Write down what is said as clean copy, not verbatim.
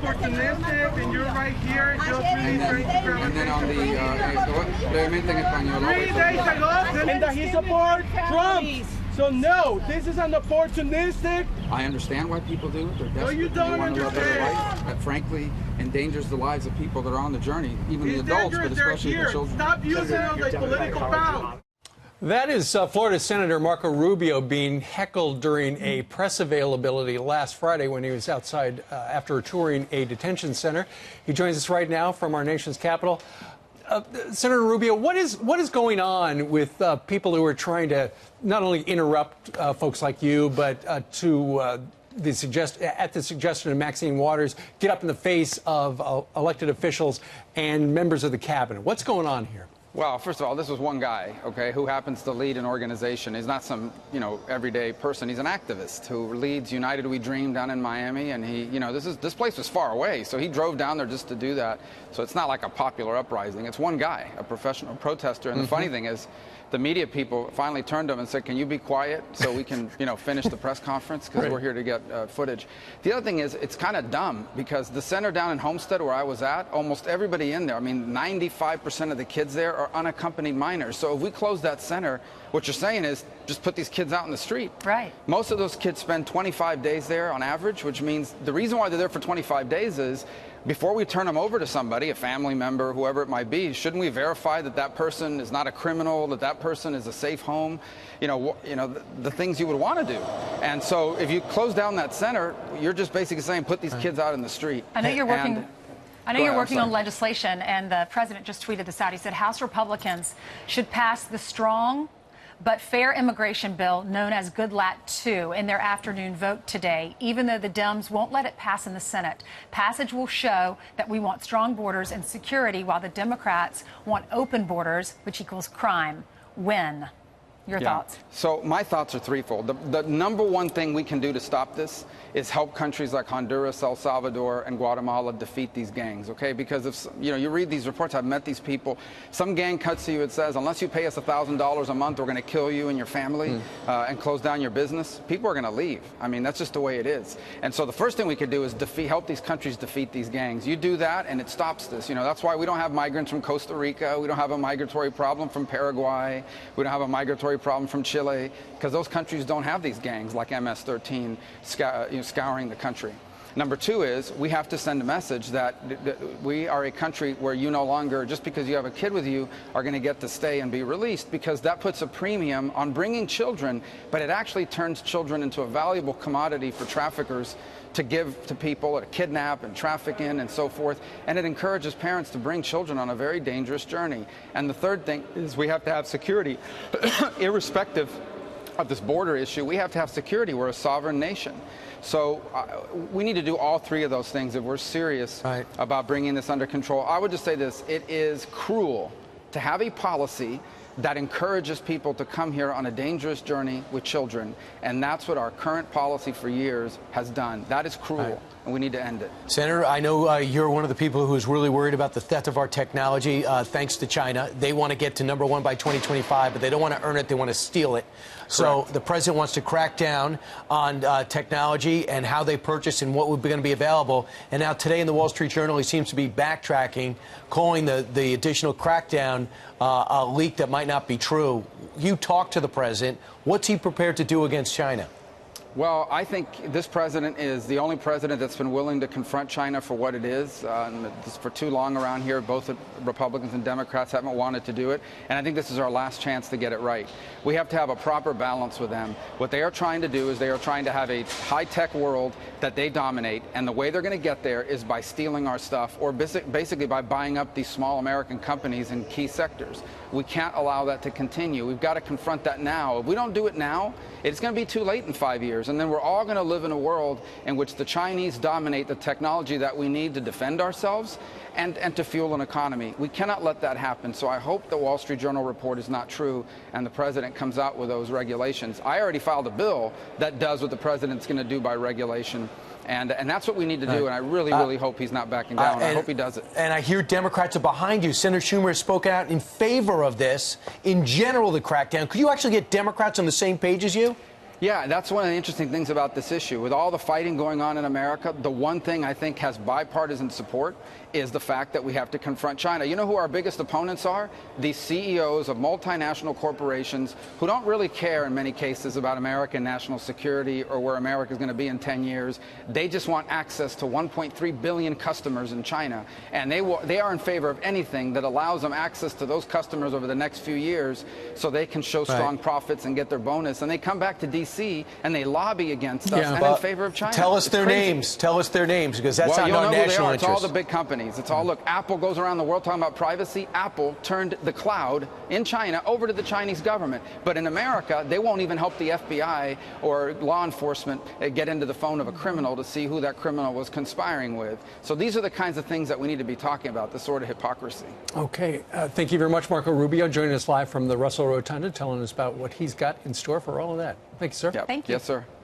opportunistic and you're right here just really trying to grab And then on the, brevemente en español. 3 days ago, and that he supports Trump. So no, this is an opportunistic. I understand why people do it. They're desperate. No, you don't want to live their life. understand. That frankly endangers the lives of people that are on the journey, even the adults, but especially the children. Stop using it as a political power. That is Florida Senator Marco Rubio being heckled during a press availability last Friday when he was outside after touring a detention center. He joins us right now from our nation's capital. Senator Rubio, what is going on with people who are trying to not only interrupt folks like you, but at the suggestion of Maxine Waters, get up in the face of elected officials and members of the cabinet? What's going on here? Well, first of all, this was one guy, okay, who happens to lead an organization. He's not some, everyday person. He's an activist who leads United We Dream down in Miami, and he, this place was far away, so he drove down there just to do that. So it's not like a popular uprising. It's one guy, a professional protester. And the funny thing is, the media people finally turned to him and said, "Can you be quiet so we can, finish the press conference? Because we're here to get footage." The other thing is, it's kind of dumb because the center down in Homestead where I was at, almost everybody in there, 95% of the kids there are unaccompanied minors. So if we close that center, what you're saying is just put these kids out in the street. Right. Most of those kids spend 25 days there on average, which means the reason why they're there for 25 days is before we turn them over to somebody, a family member, whoever it might be, shouldn't we verify that that person is not a criminal, that that person is a safe home? The things you would want to do. And so if you close down that center, you're just basically saying put these kids out in the street. I know you're working. On legislation, and the president just tweeted this out. He said House Republicans should pass the strong but fair immigration bill known as Good Lat 2 in their afternoon vote today, even though the Dems won't let it pass in the Senate. Passage will show that we want strong borders and security while the Democrats want open borders, which equals crime. Win. Your thoughts? So my thoughts are threefold. The number one thing we can do to stop this is help countries like Honduras, El Salvador, and Guatemala defeat these gangs, okay? Because if you read these reports, I've met these people. Some gang cuts to you, it says, unless you pay us $1,000 a month, we're going to kill you and your family and close down your business. People are going to leave. That's just the way it is. And so the first thing we could do is help these countries defeat these gangs. You do that, and it stops this. That's why we don't have migrants from Costa Rica. We don't have a migratory problem from Paraguay. We don't have a migratory problem from Chile, because those countries don't have these gangs like MS-13 scouring the country. Number two is we have to send a message that we are a country where you no longer, just because you have a kid with you, are going to get to stay and be released, because that puts a premium on bringing children, but it actually turns children into a valuable commodity for traffickers to give to people, to kidnap and traffic in and so forth. And it encourages parents to bring children on a very dangerous journey. And the third thing is we have to have security. Irrespective of this border issue, we have to have security. We're a sovereign nation. So we need to do all three of those things if we're serious about bringing this under control. I would just say this: it is cruel to have a policy that encourages people to come here on a dangerous journey with children. And that's what our current policy for years has done. That is cruel, and we need to end it. Senator, I know you're one of the people who's really worried about the theft of our technology thanks to China. They want to get to #1 by 2025, but they don't want to earn it. They want to steal it. So the president wants to crack down on technology and how they purchase and what would be going to be available. And now today in the Wall Street Journal, he seems to be backtracking, calling the additional crackdown a leak that might not be true. You talk to the president. What's he prepared to do against China? Well, I think this president is the only president that's been willing to confront China for what it is. For too long around here, both Republicans and Democrats haven't wanted to do it. And I think this is our last chance to get it right. We have to have a proper balance with them. What they are trying to do is they are trying to have a high-tech world that they dominate. And the way they're going to get there is by stealing our stuff, or basically by buying up these small American companies in key sectors. We can't allow that to continue. We've got to confront that now. If we don't do it now, it's going to be too late in 5 years. And then we're all going to live in a world in which the Chinese dominate the technology that we need to defend ourselves and to fuel an economy. We cannot let that happen. So I hope the Wall Street Journal report is not true and the president comes out with those regulations. I already filed a bill that does what the president's going to do by regulation. And that's what we need to do, and I really hope he's not backing down. I hope he does it. And I hear Democrats are behind you. Senator Schumer has spoken out in favor of this, in general, the crackdown. Could you actually get Democrats on the same page as you? Yeah, that's one of the interesting things about this issue. With all the fighting going on in America, the one thing I think has bipartisan support is the fact that we have to confront China. You know who our biggest opponents are? These CEOs of multinational corporations who don't really care in many cases about American national security or where America is going to be in 10 years. They just want access to 1.3 billion customers in China. And they are in favor of anything that allows them access to those customers over the next few years so they can show strong profits and get their bonus. And they come back to D.C. and they lobby against us and in favor of China. Tell us their names. Tell us their names, because that's not our national interest. It's all the big companies. It's all, look, Apple goes around the world talking about privacy. Apple turned the cloud in China over to the Chinese government. But in America, they won't even help the FBI or law enforcement get into the phone of a criminal to see who that criminal was conspiring with. So these are the kinds of things that we need to be talking about, this sort of hypocrisy. Okay. Thank you very much, Marco Rubio, joining us live from the Russell Rotunda, telling us about what he's got in store for all of that. Thank you, sir. Yep. Thank you. Yes, sir.